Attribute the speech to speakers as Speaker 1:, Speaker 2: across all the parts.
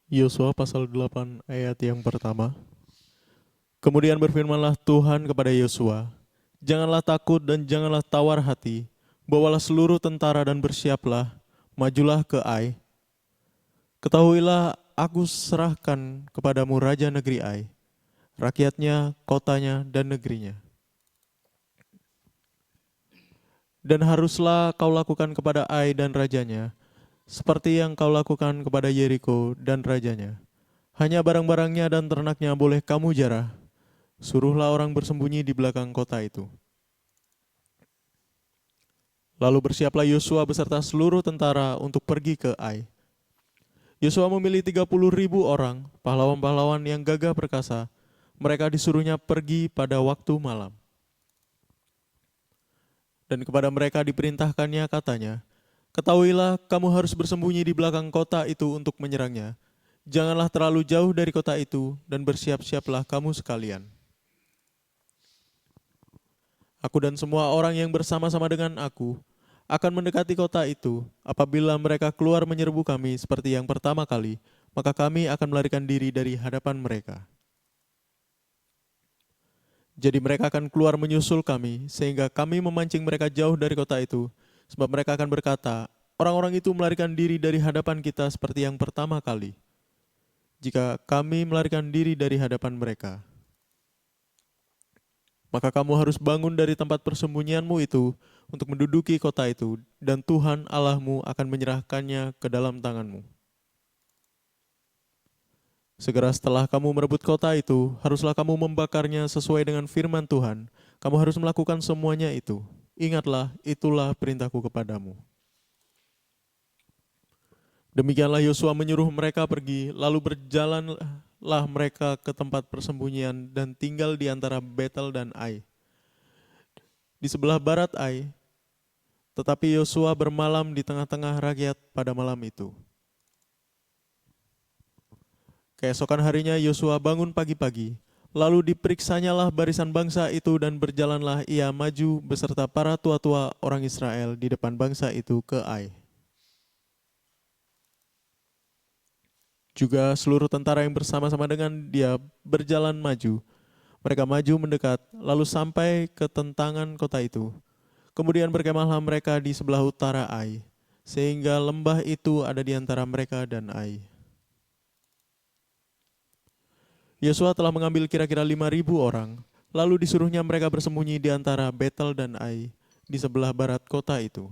Speaker 1: Yosua pasal 8 ayat yang pertama. Kemudian berfirmanlah Tuhan kepada Yosua, "Janganlah takut dan janganlah tawar hati, bawalah seluruh tentara dan bersiaplah, majulah ke Ai. Ketahuilah aku serahkan kepadamu raja negeri Ai, rakyatnya, kotanya, dan negerinya. Dan haruslah kau lakukan kepada Ai dan rajanya, seperti yang kau lakukan kepada Yeriko dan rajanya. Hanya barang-barangnya dan ternaknya boleh kamu jarah. Suruhlah orang bersembunyi di belakang kota itu." Lalu bersiaplah Yosua beserta seluruh tentara untuk pergi ke Ai. Yosua memilih 30.000 orang, pahlawan-pahlawan yang gagah perkasa. Mereka disuruhnya pergi pada waktu malam. Dan kepada mereka diperintahkannya katanya, "Ketahuilah kamu harus bersembunyi di belakang kota itu untuk menyerangnya. Janganlah terlalu jauh dari kota itu dan bersiap-siaplah kamu sekalian. Aku dan semua orang yang bersama-sama dengan aku akan mendekati kota itu. Apabila mereka keluar menyerbu kami seperti yang pertama kali, maka kami akan melarikan diri dari hadapan mereka. Jadi mereka akan keluar menyusul kami, sehingga kami memancing mereka jauh dari kota itu. Sebab mereka akan berkata, 'Orang-orang itu melarikan diri dari hadapan kita seperti yang pertama kali.' Jika kami melarikan diri dari hadapan mereka, maka kamu harus bangun dari tempat persembunyianmu itu untuk menduduki kota itu, dan Tuhan Allahmu akan menyerahkannya ke dalam tanganmu. Segera setelah kamu merebut kota itu, haruslah kamu membakarnya sesuai dengan firman Tuhan. Kamu harus melakukan semuanya itu. Ingatlah, itulah perintahku kepadamu." Demikianlah Yosua menyuruh mereka pergi, lalu berjalanlah mereka ke tempat persembunyian dan tinggal di antara Betel dan Ai, di sebelah barat Ai. Tetapi Yosua bermalam di tengah-tengah rakyat pada malam itu. Keesokan harinya Yosua bangun pagi-pagi, lalu diperiksanyalah barisan bangsa itu dan berjalanlah ia maju beserta para tua-tua orang Israel di depan bangsa itu ke Ai. Juga seluruh tentara yang bersama-sama dengan dia berjalan maju. Mereka maju mendekat, lalu sampai ke tentangan kota itu. Kemudian berkemahlah mereka di sebelah utara Ai, sehingga lembah itu ada di antara mereka dan Ai. Yosua telah mengambil kira-kira 5.000 orang, lalu disuruhnya mereka bersembunyi di antara Betel dan Ai, di sebelah barat kota itu.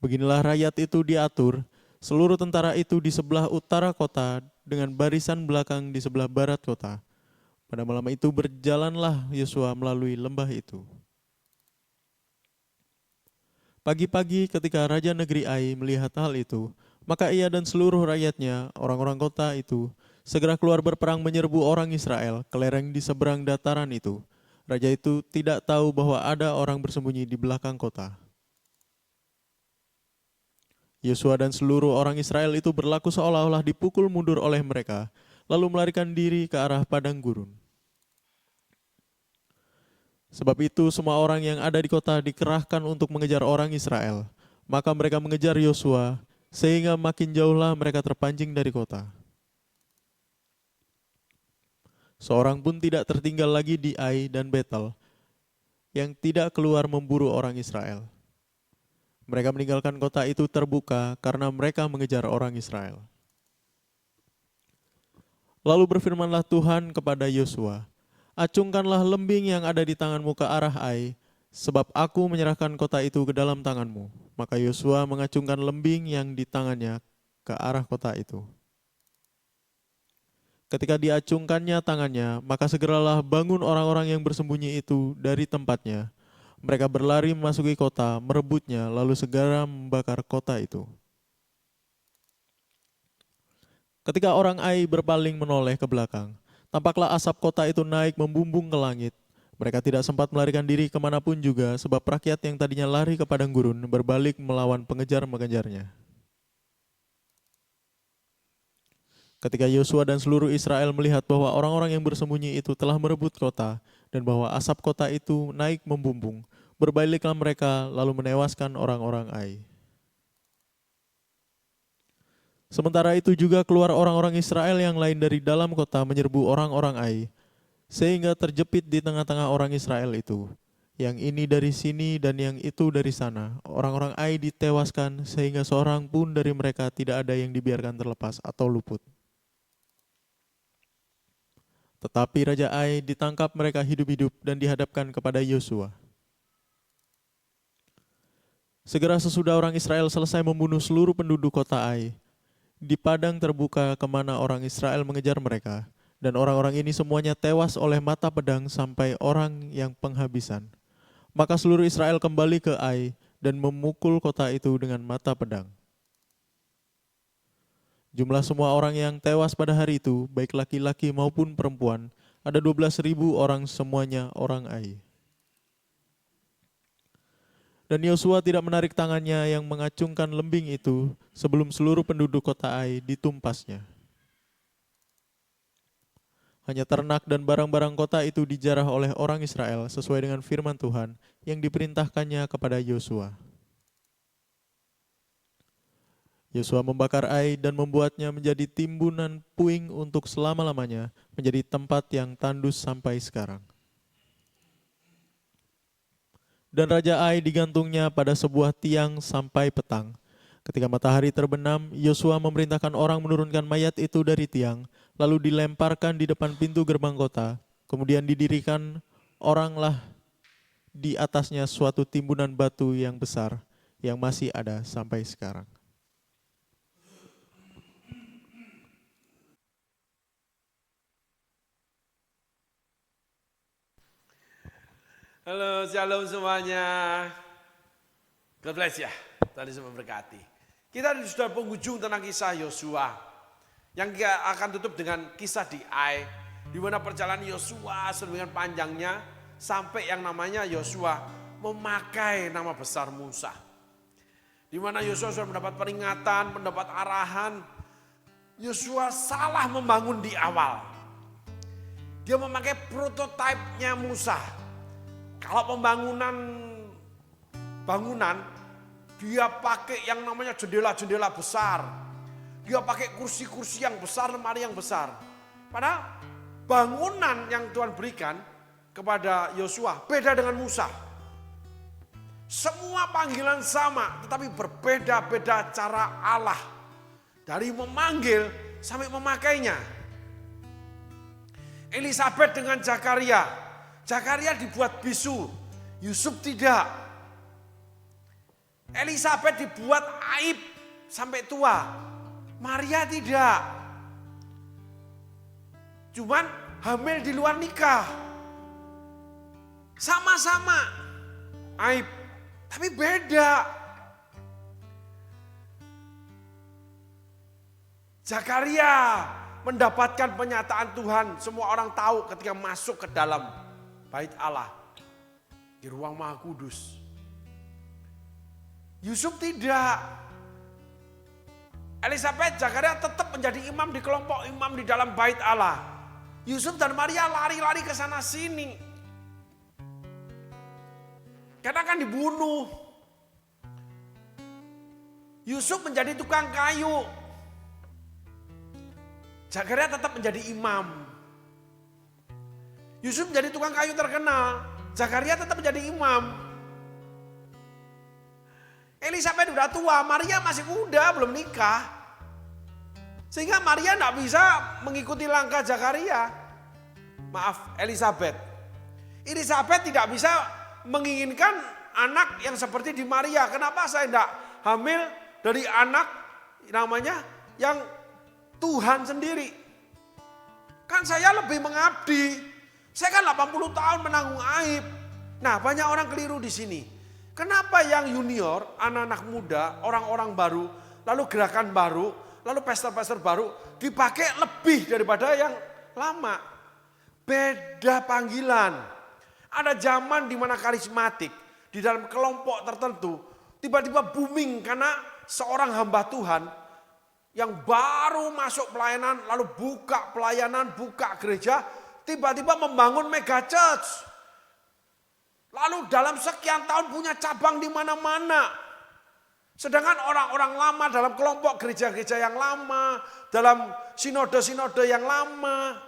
Speaker 1: Beginilah rakyat itu diatur, seluruh tentara itu di sebelah utara kota dengan barisan belakang di sebelah barat kota. Pada malam itu berjalanlah Yosua melalui lembah itu. Pagi-pagi ketika Raja Negeri Ai melihat hal itu, maka ia dan seluruh rakyatnya, orang-orang kota itu, segera keluar berperang menyerbu orang Israel ke lereng di seberang dataran itu. Raja itu tidak tahu bahwa ada orang bersembunyi di belakang kota. Yosua dan seluruh orang Israel itu berlaku seolah-olah dipukul mundur oleh mereka, lalu melarikan diri ke arah padang gurun. Sebab itu semua orang yang ada di kota dikerahkan untuk mengejar orang Israel. Maka mereka mengejar Yosua, sehingga makin jauhlah mereka terpancing dari kota. Seorang pun tidak tertinggal lagi di Ai dan Betel, yang tidak keluar memburu orang Israel. Mereka meninggalkan kota itu terbuka karena mereka mengejar orang Israel. Lalu berfirmanlah Tuhan kepada Yosua, "Acungkanlah lembing yang ada di tanganmu ke arah Ai, sebab aku menyerahkan kota itu ke dalam tanganmu." Maka Yosua mengacungkan lembing yang di tangannya ke arah kota itu. Ketika diacungkannya tangannya, maka segeralah bangun orang-orang yang bersembunyi itu dari tempatnya. Mereka berlari memasuki kota, merebutnya, lalu segera membakar kota itu. Ketika orang Ai berpaling menoleh ke belakang, tampaklah asap kota itu naik membumbung ke langit. Mereka tidak sempat melarikan diri kemanapun juga, sebab rakyat yang tadinya lari ke padang gurun berbalik melawan pengejar-mengejarnya. Ketika Yosua dan seluruh Israel melihat bahwa orang-orang yang bersembunyi itu telah merebut kota, dan bahwa asap kota itu naik membumbung, berbaliklah mereka lalu menewaskan orang-orang Ai. Sementara itu juga keluar orang-orang Israel yang lain dari dalam kota menyerbu orang-orang Ai, sehingga terjepit di tengah-tengah orang Israel itu. Yang ini dari sini dan yang itu dari sana. Orang-orang Ai ditewaskan sehingga seorang pun dari mereka tidak ada yang dibiarkan terlepas atau luput. Tetapi Raja Ai ditangkap mereka hidup-hidup dan dihadapkan kepada Yosua. Segera sesudah orang Israel selesai membunuh seluruh penduduk kota Ai, di padang terbuka kemana orang Israel mengejar mereka, dan orang-orang ini semuanya tewas oleh mata pedang sampai orang yang penghabisan. Maka seluruh Israel kembali ke Ai dan memukul kota itu dengan mata pedang. Jumlah semua orang yang tewas pada hari itu, baik laki-laki maupun perempuan, ada 12.000 orang, semuanya orang Ai. Dan Yosua tidak menarik tangannya yang mengacungkan lembing itu sebelum seluruh penduduk kota Ai ditumpasnya. Hanya ternak dan barang-barang kota itu dijarah oleh orang Israel sesuai dengan firman Tuhan yang diperintahkannya kepada Yosua. Yosua membakar Ai dan membuatnya menjadi timbunan puing untuk selama-lamanya, menjadi tempat yang tandus sampai sekarang. Dan Raja Ai digantungnya pada sebuah tiang sampai petang. Ketika matahari terbenam, Yosua memerintahkan orang menurunkan mayat itu dari tiang, lalu dilemparkan di depan pintu gerbang kota. Kemudian didirikan oranglah di atasnya suatu timbunan batu yang besar, yang masih ada sampai sekarang.
Speaker 2: Halo, shalom semuanya. God bless ya, Tuhan Yesus memberkati. Kita sudah penghujung tentang kisah Yosua. Yang akan tutup dengan kisah di Ai, di mana perjalanan Yosua sedemikian panjangnya sampai yang namanya Yosua memakai nama besar Musa. Di mana Yosua sudah mendapat peringatan, mendapat arahan. Yosua salah membangun di awal. Dia memakai prototipenya Musa. Kalau bangunan, dia pakai yang namanya jendela-jendela besar. Dia pakai kursi-kursi yang besar, lemari yang besar. Padahal bangunan yang Tuhan berikan kepada Yosua beda dengan Musa. Semua panggilan sama, tetapi berbeda-beda cara Allah. Dari memanggil sampai memakainya. Elisabet dengan Zakaria. Zakaria dibuat bisu, Yusuf tidak. Elisabet dibuat aib sampai tua, Maria tidak. Cuman hamil di luar nikah. Sama-sama aib, tapi beda. Zakaria mendapatkan penyataan Tuhan, semua orang tahu ketika masuk ke dalam Bait Allah di ruang Maha Kudus. Yusuf tidak. Elisabet, Zakaria tetap menjadi imam di kelompok imam di dalam Bait Allah. Yusuf dan Maria lari-lari ke sana sini. Karena akan dibunuh. Yusuf menjadi tukang kayu. Zakaria tetap menjadi imam. Yusuf menjadi tukang kayu terkenal, Zakaria tetap menjadi imam. Elisabet udah tua, Maria masih muda, belum nikah. Sehingga Maria tidak bisa mengikuti langkah Zakaria. Maaf, Elisabet. Elisabet tidak bisa menginginkan anak yang seperti di Maria. Kenapa saya tidak hamil dari anak namanya yang Tuhan sendiri? Kan saya lebih mengabdi. Saya kan 80 tahun menanggung aib. Nah, banyak orang keliru di sini. Kenapa yang junior, anak-anak muda, orang-orang baru, lalu gerakan baru, lalu pastor-pastor baru dipakai lebih daripada yang lama? Beda panggilan. Ada zaman di mana karismatik di dalam kelompok tertentu tiba-tiba booming karena seorang hamba Tuhan yang baru masuk pelayanan, lalu buka pelayanan, buka gereja, tiba-tiba membangun mega church. Lalu dalam sekian tahun punya cabang di mana-mana. Sedangkan orang-orang lama dalam kelompok gereja-gereja yang lama, dalam sinode-sinode yang lama,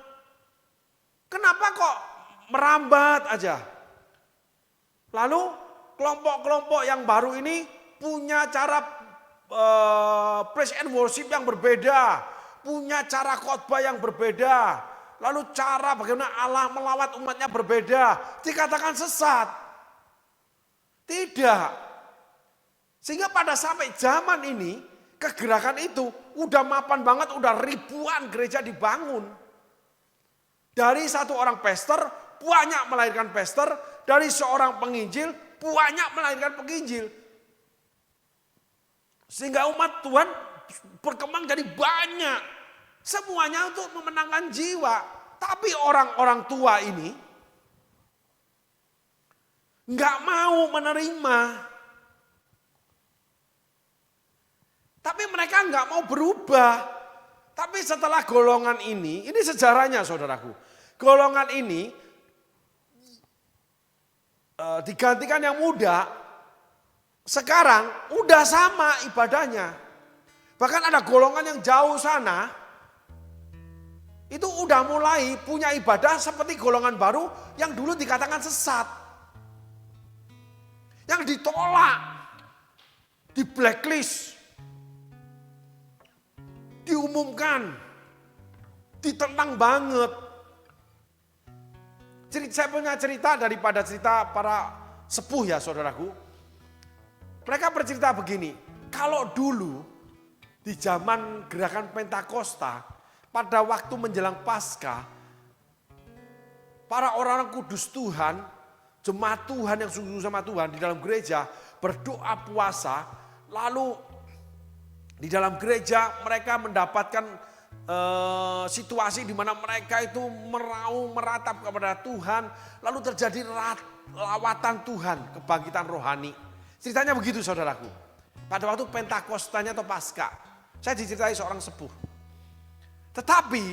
Speaker 2: kenapa kok merambat aja? Lalu kelompok-kelompok yang baru ini punya cara praise and worship yang berbeda, punya cara khotbah yang berbeda, lalu cara bagaimana Allah melawat umatnya berbeda, dikatakan sesat. Tidak. Sehingga pada sampai zaman ini, kegerakan itu udah mapan banget, udah ribuan gereja dibangun. Dari satu orang pastor, banyak melahirkan pastor. Dari seorang penginjil, banyak melahirkan penginjil. Sehingga umat Tuhan berkembang jadi banyak. Semuanya untuk memenangkan jiwa. Tapi orang-orang tua ini nggak mau menerima. Tapi mereka nggak mau berubah. Tapi setelah golongan ini sejarahnya saudaraku. Golongan ini digantikan yang muda. Sekarang udah sama ibadahnya. Bahkan ada golongan yang jauh sana. Itu udah mulai punya ibadah seperti golongan baru yang dulu dikatakan sesat. Yang ditolak. Di blacklist. Diumumkan, ditentang banget. Saya punya cerita daripada cerita para sepuh ya saudaraku. Mereka bercerita begini, kalau dulu di zaman gerakan Pentakosta, pada waktu menjelang Paskah, para orang-orang kudus Tuhan, jemaat Tuhan yang sungguh sama Tuhan di dalam gereja, berdoa puasa, lalu di dalam gereja mereka mendapatkan situasi di mana mereka itu meratap kepada Tuhan. Lalu terjadi lawatan Tuhan, kebangkitan rohani. Ceritanya begitu saudaraku. Pada waktu Pentakostanya atau Paskah. Saya diceritai seorang sepuh. Tetapi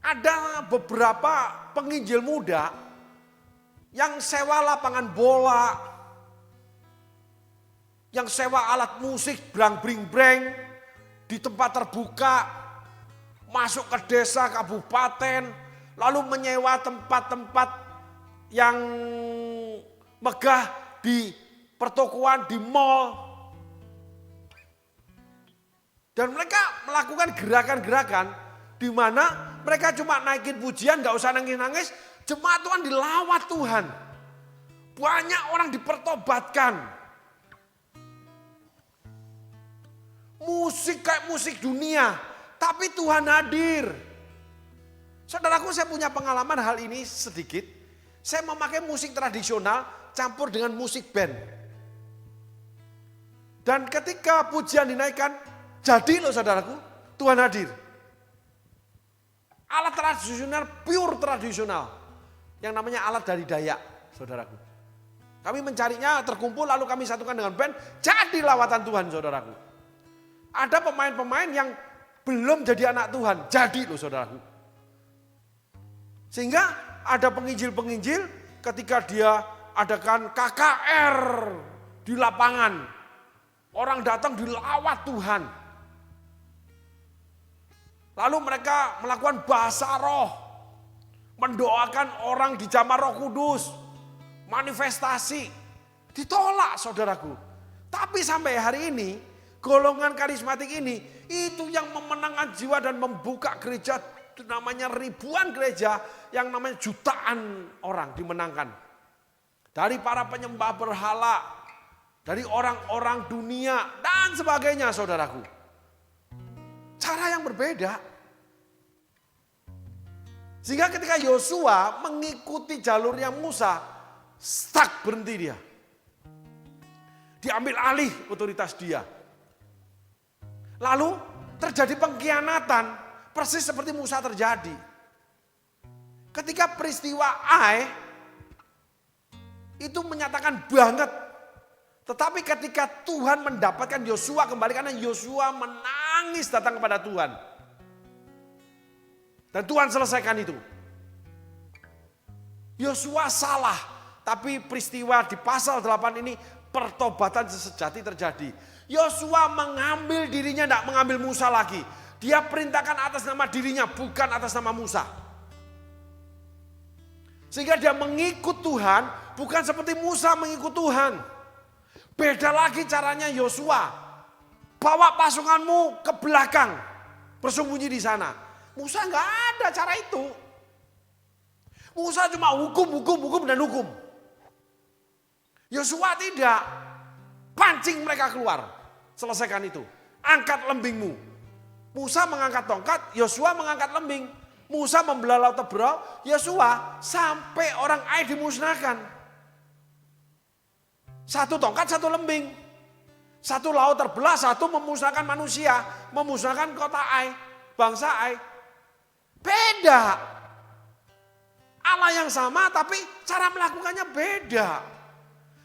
Speaker 2: ada beberapa penginjil muda yang sewa lapangan bola, yang sewa alat musik brang-bring-breng di tempat terbuka, masuk ke desa, kabupaten, lalu menyewa tempat-tempat yang megah di pertokoan, di mall. Dan mereka melakukan gerakan-gerakan di mana mereka cuma naikin pujian, gak usah nangis-nangis, jemaat Tuhan dilawat Tuhan. Banyak orang dipertobatkan. Musik kayak musik dunia, tapi Tuhan hadir. Saudaraku, saya punya pengalaman hal ini sedikit. Saya memakai musik tradisional campur dengan musik band. Dan ketika pujian dinaikkan, jadi loh saudaraku, Tuhan hadir. Alat tradisional, pure tradisional. Yang namanya alat dari Dayak, saudaraku. Kami mencarinya, terkumpul, lalu kami satukan dengan band, jadi lawatan Tuhan, saudaraku. Ada pemain-pemain yang belum jadi anak Tuhan, jadi loh saudaraku. Sehingga ada penginjil-penginjil ketika dia adakan KKR di lapangan. Orang datang dilawat Tuhan. Lalu mereka melakukan bahasa roh. Mendoakan orang dijamah Roh Kudus. Manifestasi. Ditolak saudaraku. Tapi sampai hari ini golongan karismatik ini itu yang memenangkan jiwa dan membuka gereja, namanya ribuan gereja, yang namanya jutaan orang dimenangkan. Dari para penyembah berhala, dari orang-orang dunia dan sebagainya saudaraku. Cara yang berbeda. Sehingga ketika Yosua mengikuti jalurnya Musa, stuck, berhenti dia. Diambil alih otoritas dia. Lalu terjadi pengkhianatan, persis seperti Musa terjadi. Ketika peristiwa Ai itu menyatakan banget. Tetapi ketika Tuhan mendapatkan Yosua kembali, karena Yosua menangis datang kepada Tuhan. Dan Tuhan selesaikan itu. Yosua salah, tapi peristiwa di pasal 8 ini pertobatan sejati terjadi. Yosua mengambil dirinya, tidak mengambil Musa lagi. Dia perintahkan atas nama dirinya, bukan atas nama Musa. Sehingga dia mengikut Tuhan, bukan seperti Musa mengikut Tuhan. Beda lagi caranya Yosua. Bawa pasukanmu ke belakang, bersembunyi di sana. Musa nggak ada cara itu. Musa cuma hukum dan hukum. Yosua tidak. Pancing mereka keluar. Selesaikan itu. Angkat lembingmu. Musa mengangkat tongkat, Yosua mengangkat lembing. Musa membelah laut Tebrau, Yosua sampai orang Ai dimusnahkan. Satu tongkat, satu lembing. Satu laut terbelah, satu memusnahkan manusia. Memusnahkan kota Ai, bangsa Ai. Beda. Allah yang sama tapi cara melakukannya beda.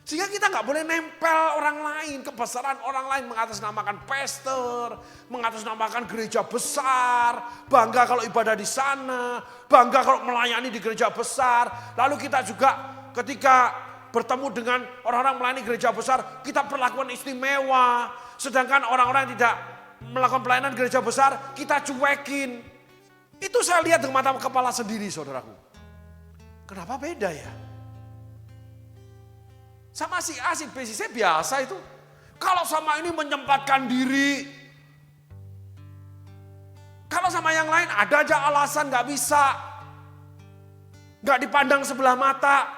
Speaker 2: Sehingga kita nggak boleh nempel orang lain, kebesaran orang lain, mengatasnamakan pastor, mengatasnamakan gereja besar, bangga kalau ibadah di sana, bangga kalau melayani di gereja besar. Lalu kita juga ketika bertemu dengan orang-orang melayani gereja besar, kita perlakuan istimewa. Sedangkan orang-orang yang tidak melakukan pelayanan gereja besar, kita cuekin. Itu saya lihat dengan mata kepala sendiri, saudaraku. Kenapa beda ya? Sama si A, si B, si C biasa itu. Kalau sama ini menyempatkan diri. Kalau sama yang lain ada aja alasan gak bisa. Gak dipandang sebelah mata.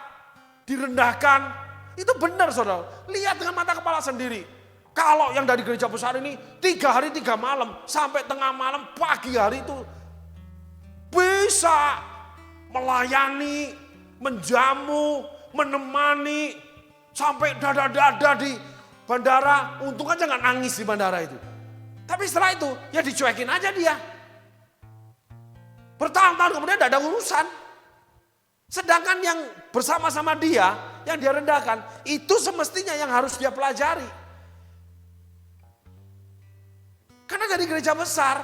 Speaker 2: Direndahkan. Itu benar saudara. Lihat dengan mata kepala sendiri. Kalau yang dari gereja besar ini 3 hari 3 malam. Sampai tengah malam pagi hari itu. Bisa melayani, menjamu, menemani. Sampai dada-dada di bandara, untung aja gak nangis di bandara itu. Tapi setelah itu, ya dicuekin aja dia. Bertahun-tahun kemudian tidak ada urusan. Sedangkan yang bersama-sama dia, yang dia rendahkan, itu semestinya yang harus dia pelajari. Karena dari gereja besar,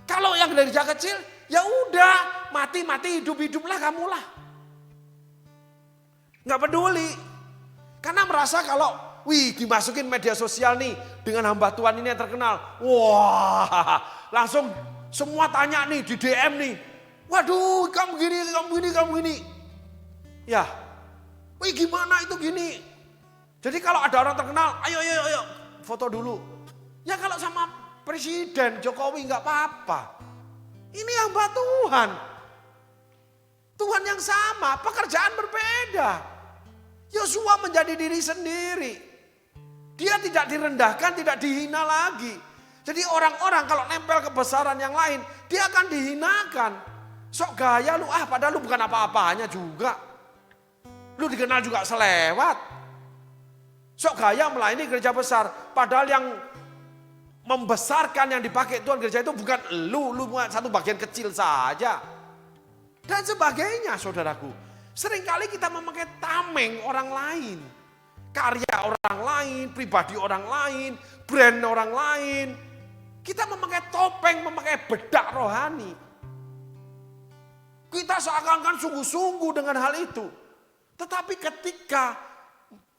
Speaker 2: kalau yang dari gereja kecil, ya udah mati-mati, hidup-hiduplah kamulah. Gak peduli. Karena merasa kalau, dimasukin media sosial nih dengan hamba Tuhan ini yang terkenal. Wah, langsung semua tanya nih di DM nih. Waduh, kamu gini. Ya, gimana itu gini. Jadi kalau ada orang terkenal, ayo, foto dulu. Ya kalau sama Presiden Jokowi nggak apa-apa. Ini hamba Tuhan. Tuhan yang sama, pekerjaan berbeda. Yosua menjadi diri sendiri. Dia tidak direndahkan, tidak dihina lagi. Jadi orang-orang kalau nempel kebesaran yang lain, dia akan dihinakan. Sok gaya lu, padahal lu bukan apa-apanya juga. Lu dikenal juga selewat. Sok gaya melayani gereja besar. Padahal yang membesarkan yang dipakai Tuhan gereja itu bukan lu satu bagian kecil saja. Dan sebagainya saudaraku. Seringkali kita memakai tameng orang lain. Karya orang lain, pribadi orang lain, brand orang lain. Kita memakai topeng, memakai bedak rohani. Kita seakan-akan sungguh-sungguh dengan hal itu. Tetapi ketika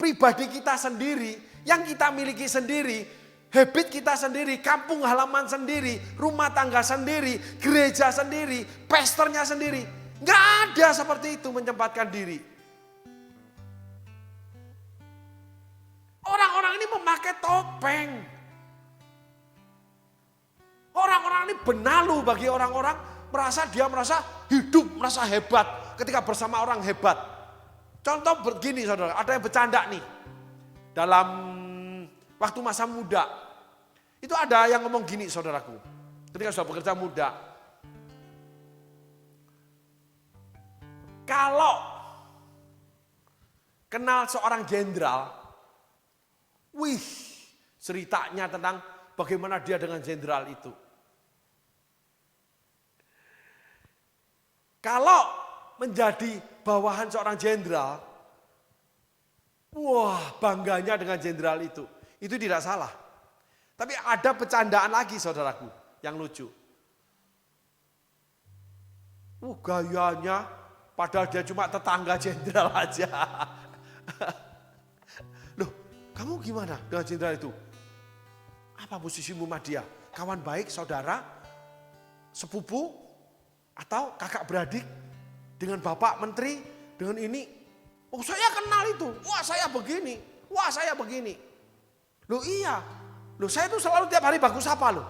Speaker 2: pribadi kita sendiri, yang kita miliki sendiri, habit kita sendiri, kampung halaman sendiri, rumah tangga sendiri, gereja sendiri, pastornya sendiri. Nggak ada seperti itu menyempatkan diri. Orang-orang ini memakai topeng. Orang-orang ini benalu bagi orang-orang merasa hidup, merasa hebat ketika bersama orang hebat. Contoh begini saudara, ada yang bercanda nih. Dalam waktu masa muda. Itu ada yang ngomong gini saudaraku. Ketika sudah bekerja muda. Kalau kenal seorang jenderal, ceritanya tentang bagaimana dia dengan jenderal itu. Kalau menjadi bawahan seorang jenderal, bangganya dengan jenderal itu. Itu tidak salah. Tapi ada bercandaan lagi saudaraku yang lucu. Gayanya padahal dia cuma tetangga jenderal aja. Loh, Kamu gimana dengan jenderal itu? Apa posisimu sama dia? Kawan baik, saudara, sepupu, atau kakak beradik? Dengan bapak menteri, dengan ini? Oh saya kenal itu, wah saya begini, wah saya begini. Loh iya, loh saya tuh selalu tiap hari bagus sapa loh.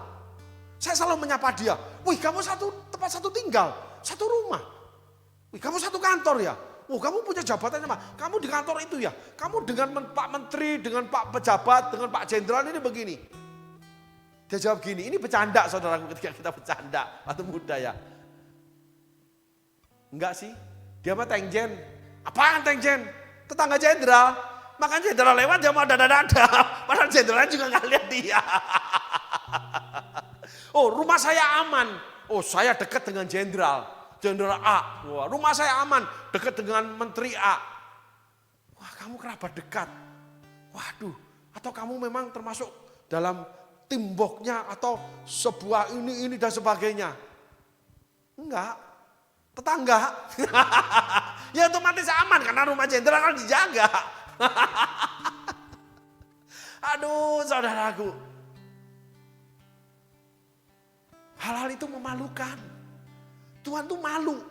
Speaker 2: Saya selalu menyapa dia, wih kamu tempat satu tinggal, satu rumah. Wih kamu satu kantor ya, oh kamu punya jabatan apa? Kamu di kantor itu ya, kamu dengan Pak Menteri, dengan Pak Pejabat, dengan Pak Jenderal ini begini. Dia jawab gini, ini bercanda saudaraku ketika kita bercanda, waktu muda ya. Enggak sih, dia mah tengjen. Apaan tengjen? Tetangga jenderal. Makanya jenderal lewat dia mau dada-dada. Padahal jenderalnya juga nggak lihat dia. Oh rumah saya aman. Oh saya dekat dengan jenderal. Jenderal A. Wah, rumah saya aman. Dekat dengan menteri A. Wah kamu kerabat dekat. Waduh. Atau kamu memang termasuk dalam timboknya atau sebuah ini dan sebagainya. Enggak. Tetangga, ya otomatis aman karena rumah jenderal kan dijaga. Aduh saudaraku, hal-hal itu memalukan. Tuhan tuh malu,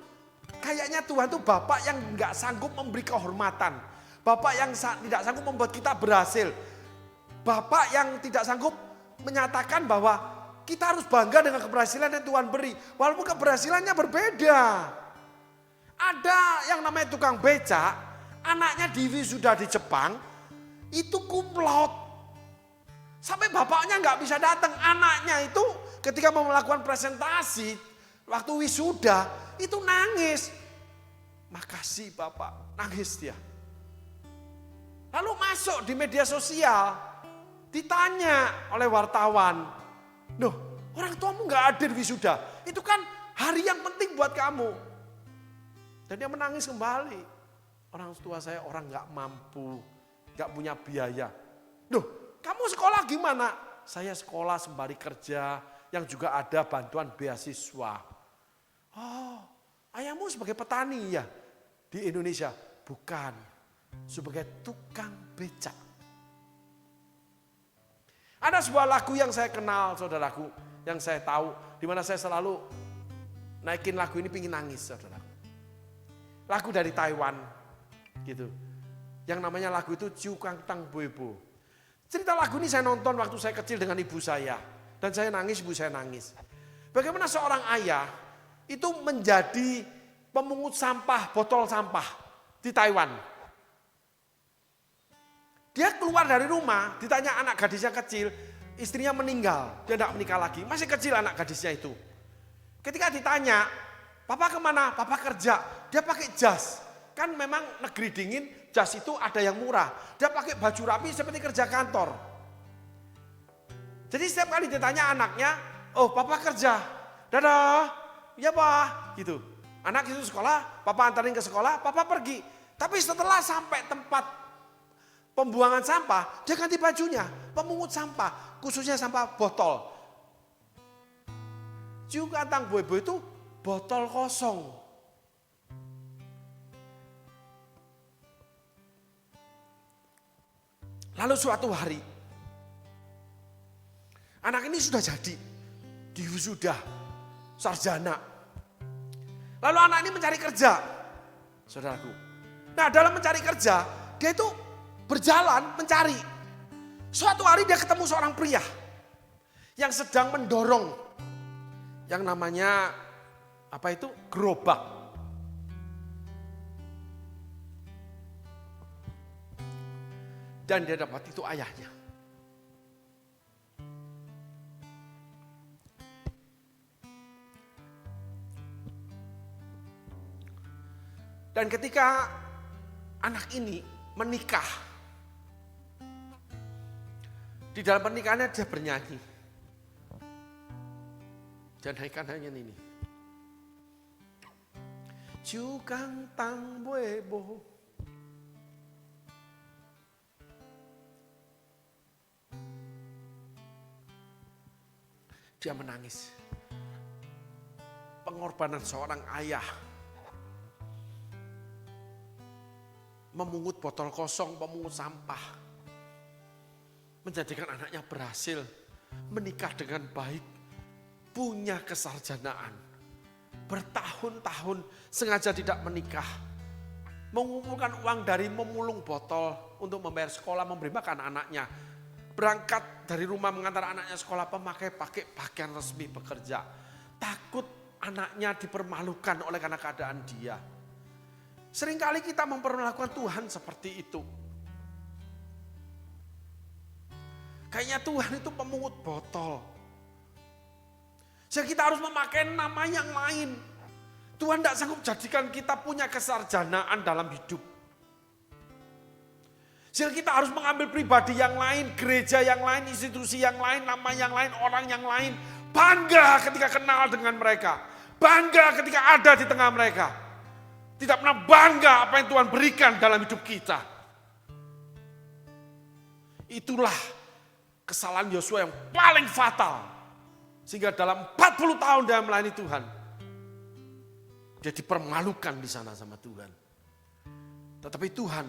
Speaker 2: kayaknya Tuhan tuh Bapak yang nggak sanggup memberi kehormatan. Bapak yang tidak sanggup membuat kita berhasil. Bapak yang tidak sanggup menyatakan bahwa kita harus bangga dengan keberhasilan yang Tuhan beri. Walaupun keberhasilannya berbeda. Ada yang namanya tukang becak, anaknya di wisuda di Jepang, itu kumlot. Sampai bapaknya nggak bisa datang. Anaknya itu ketika mau melakukan presentasi, waktu wisuda, itu nangis. Makasih Bapak, nangis dia. Lalu masuk di media sosial, ditanya oleh wartawan, loh, orang tuamu gak hadir wisuda. Itu kan hari yang penting buat kamu. Dan dia menangis kembali. Orang tua saya orang gak mampu, gak punya biaya. Loh, kamu sekolah gimana? Saya sekolah sembari kerja, yang juga ada bantuan beasiswa. Oh, ayahmu sebagai petani ya di Indonesia? Bukan, sebagai tukang becak. Ada sebuah lagu yang saya kenal saudaraku, yang saya tahu, di mana saya selalu naikin lagu ini pingin nangis saudaraku. Lagu dari Taiwan gitu. Yang namanya lagu itu Ciu Kang Tang Boebo. Cerita lagu ini saya nonton waktu saya kecil dengan ibu saya. Dan saya nangis, ibu saya nangis. Bagaimana seorang ayah itu menjadi pemungut sampah, botol sampah di Taiwan. Dia keluar dari rumah, ditanya anak gadisnya kecil, istrinya meninggal, dia tidak menikah lagi, masih kecil anak gadisnya itu. Ketika ditanya, papa kemana? Papa kerja, dia pakai jas. Kan memang negeri dingin, jas itu ada yang murah. Dia pakai baju rapi seperti kerja kantor. Jadi setiap kali ditanya anaknya, oh papa kerja, dadah, ya pak, gitu. Anak itu sekolah, papa antarin ke sekolah, papa pergi. Tapi setelah sampai tempat pembuangan sampah, dia ganti bajunya, pemungut sampah, khususnya sampah botol. Ciu Kang Tang Boebo itu botol kosong. Lalu suatu hari, anak ini sudah jadi, di wisuda, sarjana. Lalu anak ini mencari kerja, saudaraku. Nah dalam mencari kerja, dia itu berjalan mencari. Suatu hari dia ketemu seorang pria yang sedang mendorong yang namanya apa itu? Gerobak. Dan dia dapat itu ayahnya. Dan ketika anak ini menikah, di dalam pernikahannya dia bernyanyi. Dan naikkan hanya ini. Ciu Kang Tang Boebo. Dia menangis. Pengorbanan seorang ayah. Memungut botol kosong, pemungut sampah. menjadikan anaknya berhasil menikah dengan baik, punya kesarjanaan, bertahun-tahun sengaja tidak menikah, mengumpulkan uang dari memulung botol untuk membayar sekolah, memberi makan anaknya, berangkat dari rumah mengantar anaknya sekolah, pakai pakaian resmi bekerja, takut anaknya dipermalukan oleh karena keadaan dia. Seringkali kita memperlakukan Tuhan seperti itu. Kayaknya Tuhan itu pemungut botol. Sehingga kita harus memakai nama yang lain. Tuhan tidak sanggup jadikan kita punya kesarjanaan dalam hidup. Sehingga kita harus mengambil pribadi yang lain, gereja yang lain, institusi yang lain, nama yang lain, orang yang lain. Bangga ketika kenal dengan mereka. Bangga ketika ada di tengah mereka. Tidak pernah bangga apa yang Tuhan berikan dalam hidup kita. Itulah kesalahan Yosua yang paling fatal. Sehingga dalam 40 tahun dia melayani Tuhan, dia dipermalukan di sana sama Tuhan. Tetapi Tuhan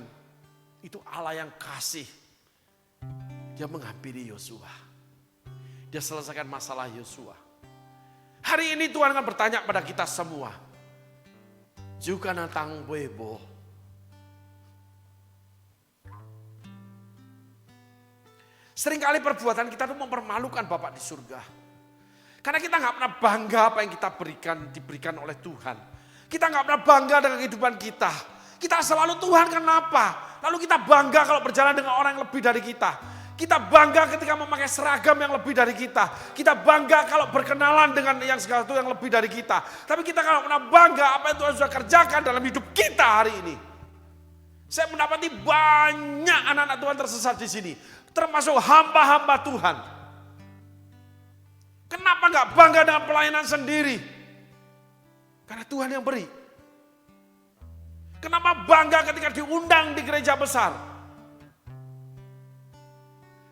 Speaker 2: itu Allah yang kasih. Dia menghampiri Yosua. Dia selesaikan masalah Yosua. Hari ini Tuhan akan bertanya pada kita semua. Juga natang bebo. Seringkali perbuatan kita itu mempermalukan Bapak di surga. Karena kita nggak pernah bangga apa yang kita diberikan oleh Tuhan. Kita nggak pernah bangga dengan kehidupan kita. Kita selalu Tuhan kenapa? Lalu kita bangga kalau berjalan dengan orang yang lebih dari kita. Kita bangga ketika memakai seragam yang lebih dari kita. Kita bangga kalau berkenalan dengan yang segala itu yang lebih dari kita. Tapi kita nggak pernah bangga apa yang Tuhan sudah kerjakan dalam hidup kita hari ini. Saya mendapati banyak anak-anak Tuhan tersesat di sini. Termasuk hamba-hamba Tuhan. Kenapa nggak bangga dengan pelayanan sendiri? Karena Tuhan yang beri. Kenapa bangga ketika diundang di gereja besar?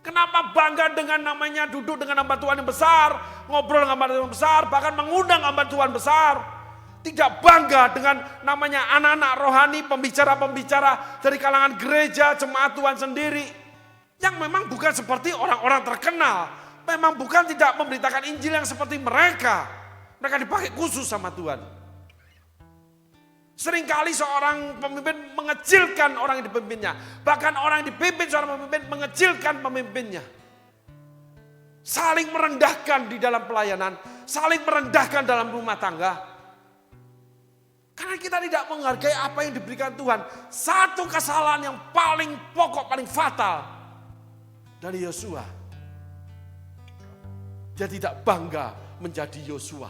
Speaker 2: Kenapa bangga dengan namanya duduk dengan hamba Tuhan yang besar, ngobrol dengan hamba Tuhan yang besar, bahkan mengundang hamba Tuhan besar. Tidak bangga dengan namanya anak-anak rohani, pembicara-pembicara dari kalangan gereja, jemaat Tuhan sendiri. Yang memang bukan seperti orang-orang terkenal. Memang bukan tidak memberitakan Injil yang seperti mereka. Mereka dipakai khusus sama Tuhan. Seringkali seorang pemimpin mengecilkan orang yang dipimpinnya. Bahkan orang yang dipimpin seorang pemimpin mengecilkan pemimpinnya. Saling merendahkan di dalam pelayanan. Saling merendahkan dalam rumah tangga. Karena kita tidak menghargai apa yang diberikan Tuhan. Satu kesalahan yang paling pokok, paling fatal dari Yosua. Dia tidak bangga menjadi Yosua.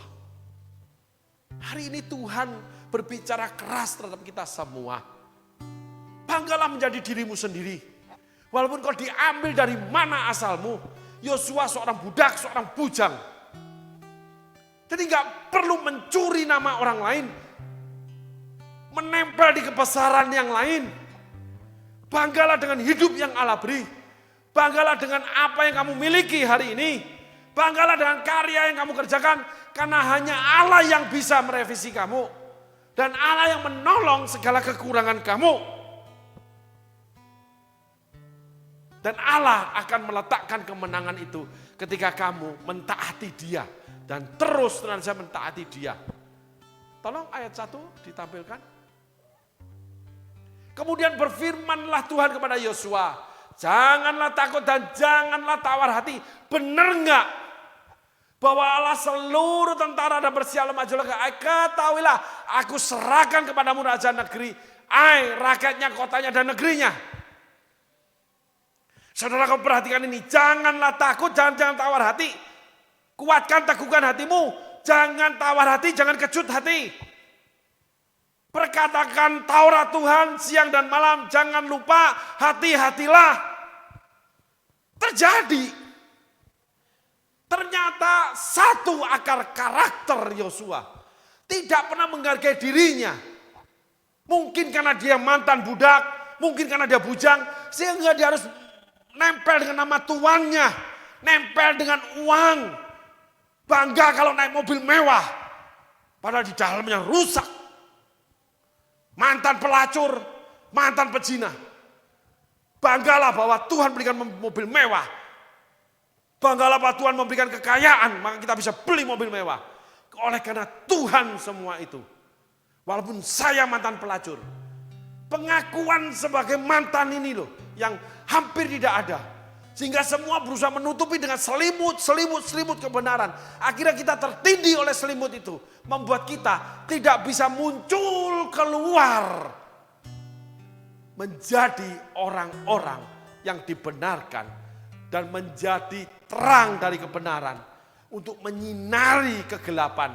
Speaker 2: Hari ini Tuhan berbicara keras terhadap kita semua. Banggalah menjadi dirimu sendiri. Walaupun kau diambil dari mana asalmu. Yosua seorang budak, seorang bujang. Jadi gak perlu mencuri nama orang lain. Menempel di kebesaran yang lain. Banggalah dengan hidup yang Allah beri. Banggalah dengan apa yang kamu miliki hari ini. Banggalah dengan karya yang kamu kerjakan. Karena hanya Allah yang bisa merevisi kamu. Dan Allah yang menolong segala kekurangan kamu. Dan Allah akan meletakkan kemenangan itu ketika kamu mentaati Dia. Dan terus saya mentaati Dia. Tolong ayat 1 ditampilkan. Kemudian berfirmanlah Tuhan kepada Yosua. Janganlah takut dan janganlah tawar hati. Benar enggak? Bahwa Allah seluruh tentara dan bersiap maju lagi. Ketahuilah, aku serahkan kepadamu raja negeri. Rakyatnya, kotanya dan negerinya. Saudara, kau perhatikan ini. Janganlah takut, jangan tawar hati. Kuatkan, teguhkan hatimu. Jangan tawar hati, jangan kecut hati. Perkatakan Taurat Tuhan siang dan malam. Jangan lupa, hati-hatilah. Terjadi. Ternyata satu akar karakter Yosua. Tidak pernah menghargai dirinya. Mungkin karena dia mantan budak. Mungkin karena dia bujang. Sehingga dia harus nempel dengan nama tuannya. Nempel dengan uang. Bangga kalau naik mobil mewah. Padahal di dalamnya rusak. Mantan pelacur. Mantan pezina. Banggalah bahwa Tuhan berikan mobil mewah. Banggalah bahwa Tuhan memberikan kekayaan, maka kita bisa beli mobil mewah. Oleh karena Tuhan semua itu. Walaupun saya mantan pelacur. Pengakuan sebagai mantan ini loh, yang hampir tidak ada. Sehingga semua berusaha menutupi dengan selimut kebenaran. Akhirnya kita tertindih oleh selimut itu. Membuat kita tidak bisa muncul keluar. Menjadi orang-orang yang dibenarkan. Dan menjadi terang dari kebenaran. Untuk menyinari kegelapan.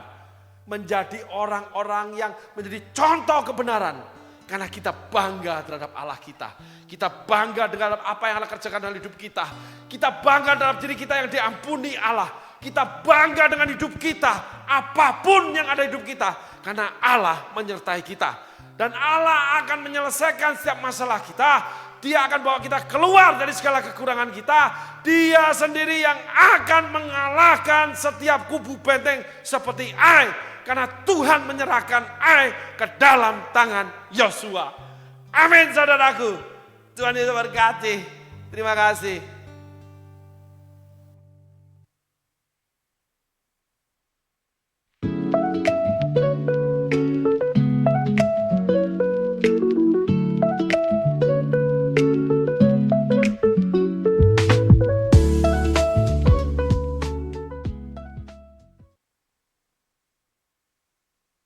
Speaker 2: Menjadi orang-orang yang menjadi contoh kebenaran. Karena kita bangga terhadap Allah kita. Kita bangga dengan apa yang Allah kerjakan dalam hidup kita. Kita bangga dalam diri kita yang diampuni Allah. Kita bangga dengan hidup kita. Apapun yang ada di hidup kita. Karena Allah menyertai kita. Dan Allah akan menyelesaikan setiap masalah kita. Dia akan bawa kita keluar dari segala kekurangan kita. Dia sendiri yang akan mengalahkan setiap kubu benteng seperti Ai. Karena Tuhan menyerahkan Ai ke dalam tangan Yosua. Amin saudaraku. Tuhan Yesus berkati. Terima kasih.